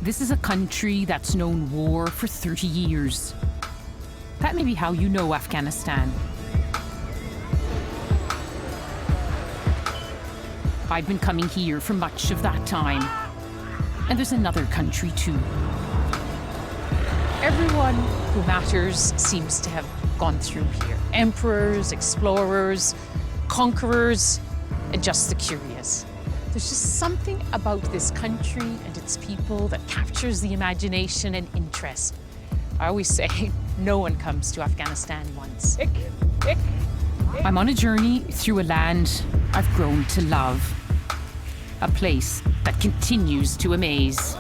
This is a country that's known war for 30 years. That may be how you know Afghanistan. I've been coming here for much of that time. And there's another country too. Everyone who matters seems to have gone through here. Emperors, explorers, conquerors, and just the curious. There's just something about this country and its people that captures the imagination and interest. I always say, no one comes to Afghanistan once. I'm on a journey through a land I've grown to love. A place that continues to amaze.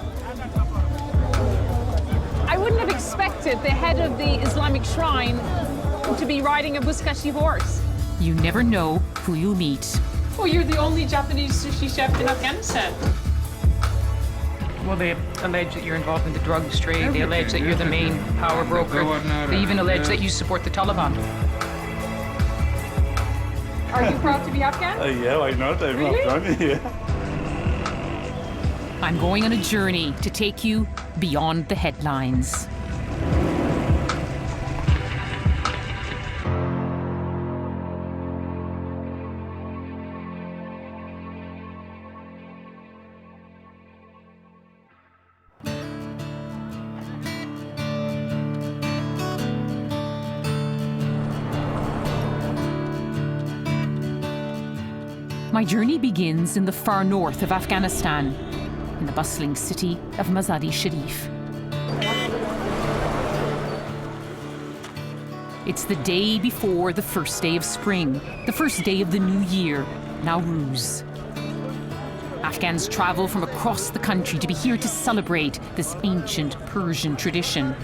I wouldn't have expected the head of the Islamic shrine to be riding a Buzkashi horse. You never know who you'll meet. Oh, you're the only Japanese sushi chef in Afghanistan. Well, they allege that you're involved in the drugs trade. They allege that you're the main power broker. They even allege that you support the Taliban. Are you proud to be Afghan? Yeah, why not? I'm Afghan, yeah. I'm going on a journey to take you beyond the headlines. My journey begins in the far north of Afghanistan, in the bustling city of Mazar-e-Sharif. It's the day before the first day of spring, the first day of the new year, Nowruz. Afghans travel from across the country to be here to celebrate this ancient Persian tradition.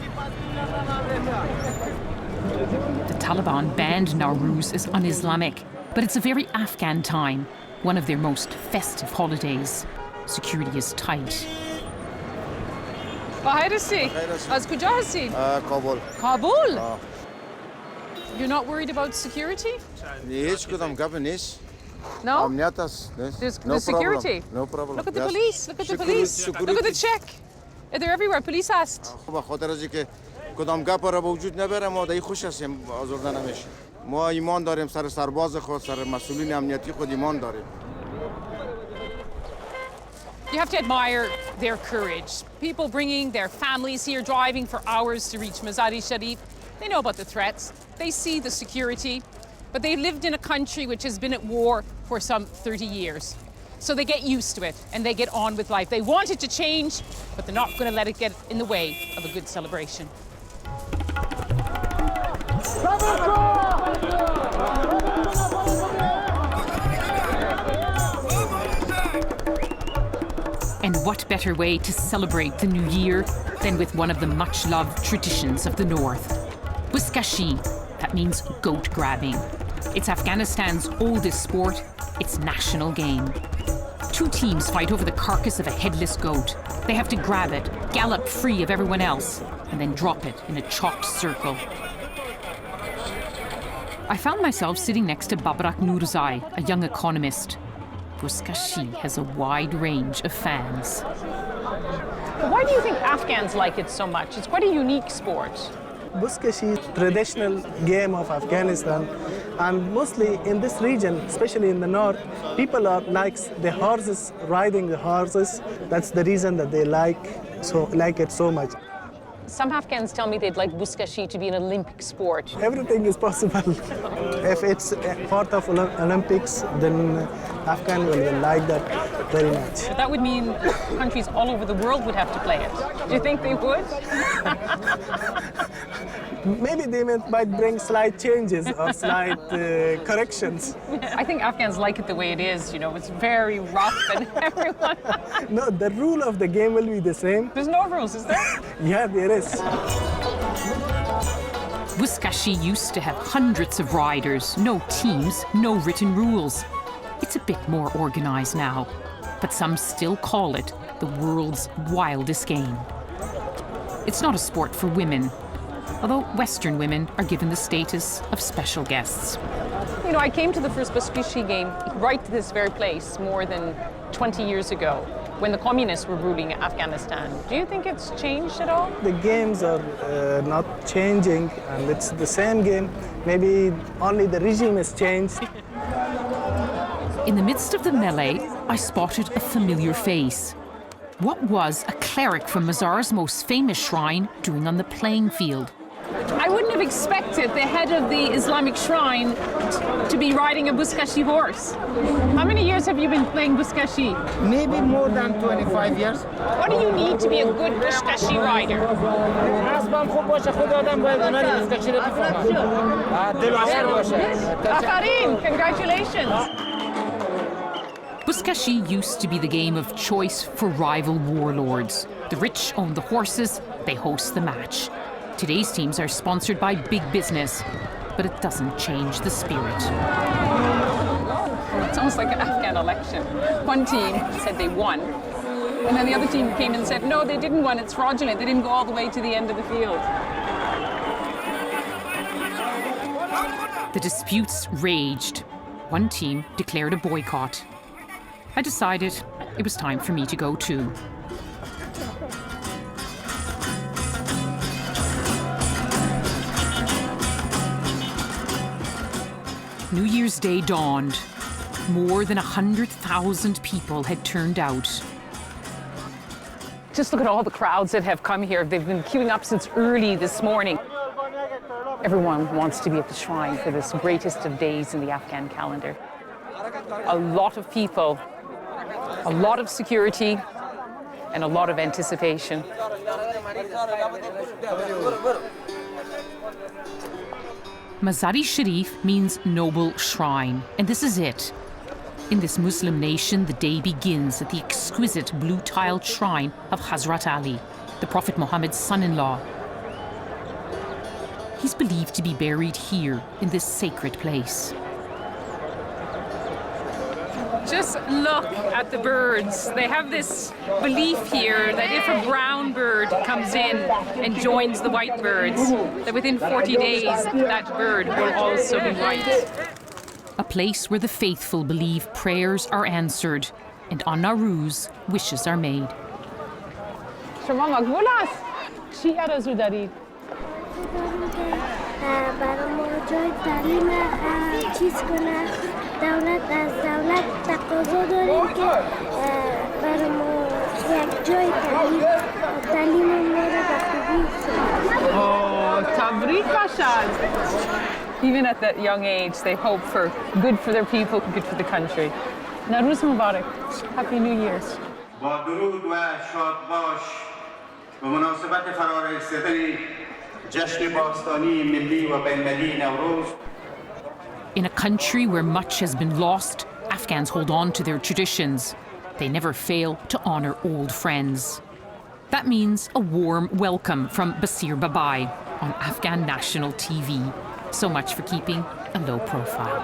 The Taliban banned Nowruz as un-Islamic, but it's a very Afghan time, one of their most festive holidays. Security is tight. Kabul. Kabul? You're not worried about security? No? There's No security. problem. No problem. Look at the Yes. police. Look at the police. Security. Look at the check. They're everywhere. Police asked. کدام گپ را به وجود نبره ما دایی خوش هستیم آزرده نمیشیم ما ایمان داریم سر سرباز خود سر مسئولین امنیتی خود ایمان داریم You have to admire their courage. People bringing their families here, driving for hours to reach Mazar-e-Sharif. They know about the threats. They see the security. But they lived in a country which has been at war for some 30 years. So they get used to it and they get on with life. They want it to change, but they're not going to let it get in the way of a good celebration. And what better way to celebrate the new year than with one of the much-loved traditions of the north? Buzkashi, that means goat grabbing. It's Afghanistan's oldest sport, its national game. Two teams fight over the carcass of a headless goat. They have to grab it, gallop free of everyone else, and then drop it in a chalked circle. I found myself sitting next to Babrak Nurzai, a young economist. Buzkashi has a wide range of fans. Why do you think Afghans like it so much? It's quite a unique sport. Buzkashi is traditional game of Afghanistan, and mostly in this region, especially in the north, people are like the horses, riding the horses. That's the reason that they like it so much. Some Afghans tell me they'd like Buzkashi to be an Olympic sport. Everything is possible. If it's part of Olympics, then Afghan will like that very much. But that would mean countries all over the world would have to play it. Do you think they would? Maybe they might bring slight changes or slight corrections. I think Afghans like it the way it is, you know, it's very rough and everyone... No, the rule of the game will be the same. There's no rules, is there? Yeah, there is. Buzkashi used to have hundreds of riders, no teams, no written rules. It's a bit more organized now, but some still call it the world's wildest game. It's not a sport for women, although Western women are given the status of special guests. You know, I came to the first Buzkashi game right to this very place more than 20 years ago. when the communists were ruling Afghanistan. Do you think it's changed at all? The games are not changing, and it's the same game. Maybe only the regime has changed. In the midst of the melee, I spotted a familiar face. What was a cleric from Mazar's most famous shrine doing on the playing field? I wouldn't have expected the head of the Islamic shrine to be riding a Buzkashi horse. How many years have you been playing Buzkashi? Maybe more than 25 years. What do you need to be a good Buzkashi rider? اسبم خوب باشه خود آدم باید هنر بزکشی رو بفهمه. دل‌آور باشه. Afarin, congratulations. Buzkashi used to be the game of choice for rival warlords. The rich own the horses, they host the match. Today's teams are sponsored by big business, but it doesn't change the spirit. It's almost like an Afghan election. One team said they won, and then the other team came and said, no, they didn't win, it's fraudulent. They didn't go all the way to the end of the field. The disputes raged. One team declared a boycott. I decided it was time for me to go too. New Year's Day dawned. More than 100,000 people had turned out. Just look at all the crowds that have come here. They've been queuing up since early this morning. Everyone wants to be at the shrine for this greatest of days in the Afghan calendar. A lot of people, a lot of security, and a lot of anticipation. Mazar-e Sharif means noble shrine, and this is it. In this Muslim nation, the day begins at the exquisite blue-tiled shrine of Hazrat Ali, the Prophet Muhammad's son-in-law. He's believed to be buried here, in this sacred place. Just look at the birds. They have this belief here that if a brown bird comes in and joins the white birds, that within 40 days that bird will also be white. A place where the faithful believe prayers are answered and on Nowruz, wishes are made. شما مقبول است. چی آرزو دارید؟ برای ما جای تعلیم چیز کنه دولت از دولت تقاضا داریم که برای ما یک جای تعلیم ما رو به خوبی تبریک باشد. Even at that young age, they hope for good for their people, good for the country. Nowruz Mubarak. Happy New Year's. با درود و شاد باش به مناسبت فرارسیدن جشن باستانی ملی و بین‌المللی نوروز. In a country where much has been lost, Afghans hold on to their traditions. They never fail to honor old friends. That means a warm welcome from Basir Babai on Afghan national TV. So much for keeping a low profile.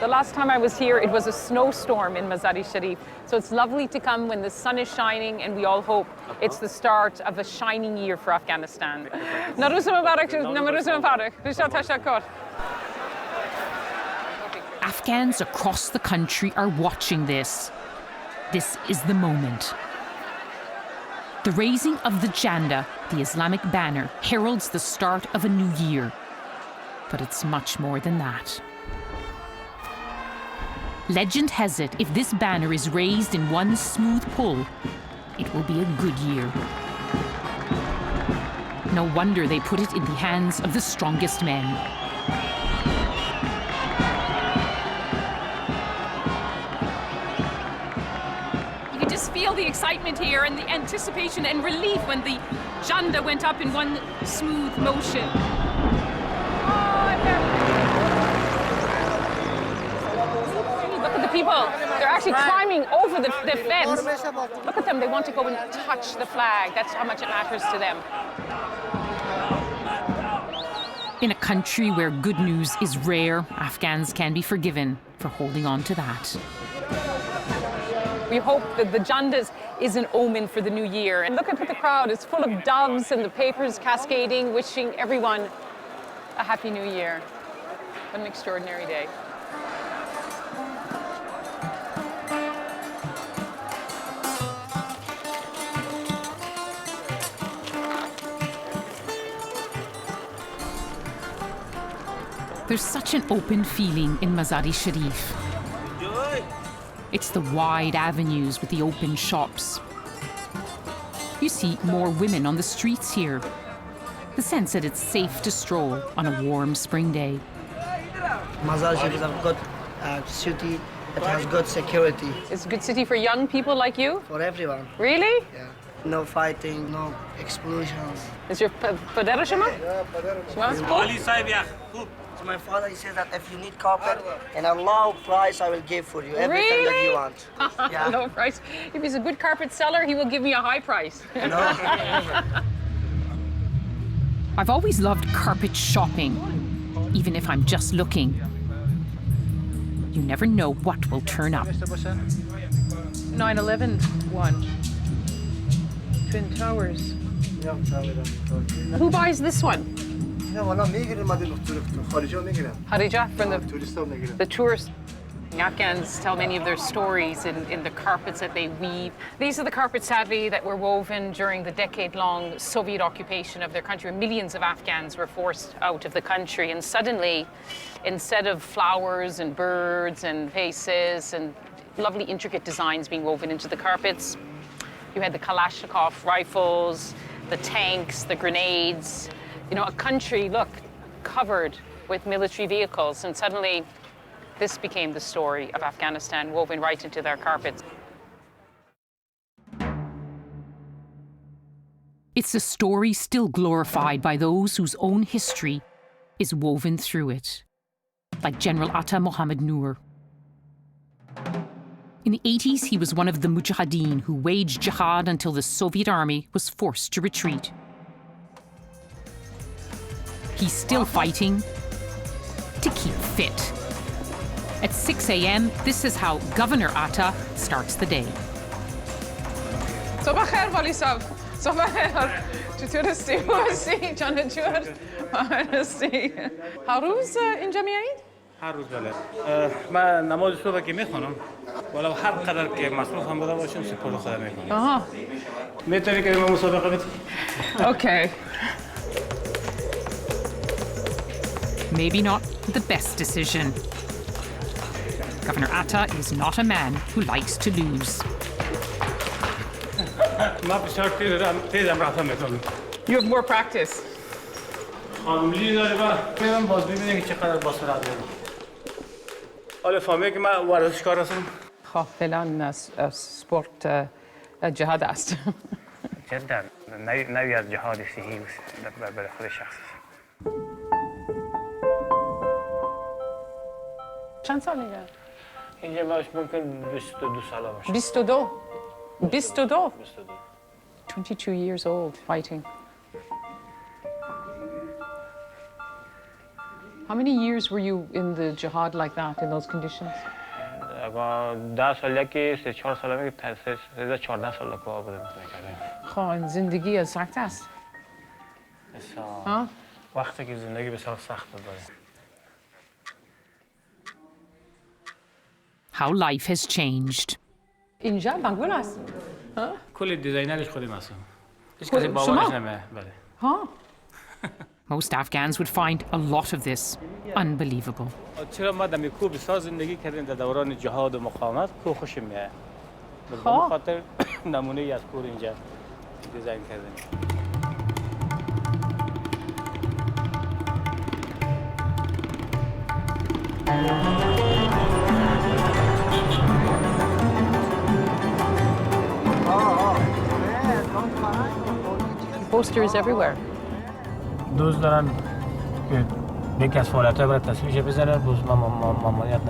The last time I was here, it was a snowstorm in Mazar-e Sharif. So it's lovely to come when the sun is shining, and we all hope it's the start of a shining year for Afghanistan. Nowruz Mubarak, Nowruz Mubarak. Bishar tashakkur. Afghans across the country are watching this. This is the moment. The raising of the Janda, the Islamic banner, heralds the start of a new year. But it's much more than that. Legend has it, if this banner is raised in one smooth pull, it will be a good year. No wonder they put it in the hands of the strongest men. Feel the excitement here and the anticipation and relief when the Janda went up in one smooth motion. Look at the people. They're actually climbing over the fence. Look at them. They want to go and touch the flag. That's how much it matters to them. In a country where good news is rare, Afghans can be forgiven for holding on to that. We hope that the Jandas is an omen for the new year. And look at the crowd, it's full of doves and the papers cascading, wishing everyone a happy new year. What an extraordinary day. There's such an open feeling in Mazar-e Sharif. It's the wide avenues with the open shops. You see more women on the streets here. The sense that it's safe to stroll on a warm spring day. Mazar-e Sharif is a good city. It has good security. It's a good city for young people like you? For everyone. Really? Yeah. No fighting, no explosions. Is your padera shema? So my father, he says that if you need carpet, in a low price, I will give for you everything that you want. Yeah. Low price. If he's a good carpet seller, he will give me a high price. I've always loved carpet shopping, even if I'm just looking. You never know what will turn up. 9/11 one. Twin Towers. Who buys this one? Harija from the tourists. Afghans tell many of their stories in the carpets that they weave. These are the carpets, sadly, that were woven during the decade-long Soviet occupation of their country. Millions of Afghans were forced out of the country, and suddenly, instead of flowers and birds and faces and lovely intricate designs being woven into the carpets, you had the Kalashnikov rifles, the tanks, the grenades. You know, a country, look, covered with military vehicles, and suddenly this became the story of Afghanistan woven right into their carpets. It's a story still glorified by those whose own history is woven through it, like General Atta Mohammed Noor. In the 80s, he was one of the mujahideen who waged jihad until the Soviet army was forced to retreat. He's still fighting to keep fit. At 6 a.m., this is how Governor Atta starts the day. صباح خير والی صاحب. صباح خیر. چطور هستی؟ هستی؟ جان جور؟ هستی؟ هر روز اینجا میایید؟ هر روز بله. من نماز صبح که میخونم، ولو هر قدر که مصروف هم بوده باشم سپرد خدا میکنم. آها. میتونی که من مسابقه بدی؟ Okay. Maybe not the best decision. Governor Atta is not a man who likes to lose. You have more practice. خب فعلا سپورت جهاد است. جدا نوعی از جهاد صحیح برای خود شخص. چند سالگه؟ اینجا باش ممکن 22 ساله باشه. 22. 22. 22 years old fighting. How many years were you in the jihad like that, in those conditions? 10 سال که 3-4 سال میگه 14 سال که بودم خب این زندگی سخت است. وقتی که زندگی بسیار سخت بود. How life has changed. اینجا بنگول است. کل دیزاینرش خودم هستم. هیچ کسی باورش نمیکنه. بله. ها. Most Afghans would find a lot of this unbelievable. چرا ما در کوه بسیار زندگی کردیم در دوران جهاد و مقاومت کوه خوشم میاد. به خاطر نمونه ای از کوه اینجا دیزاین کردیم. Posters everywhere. دوست دارن که یکی از فعالیت‌ها برای تصویرش بزنن، باز ممانعت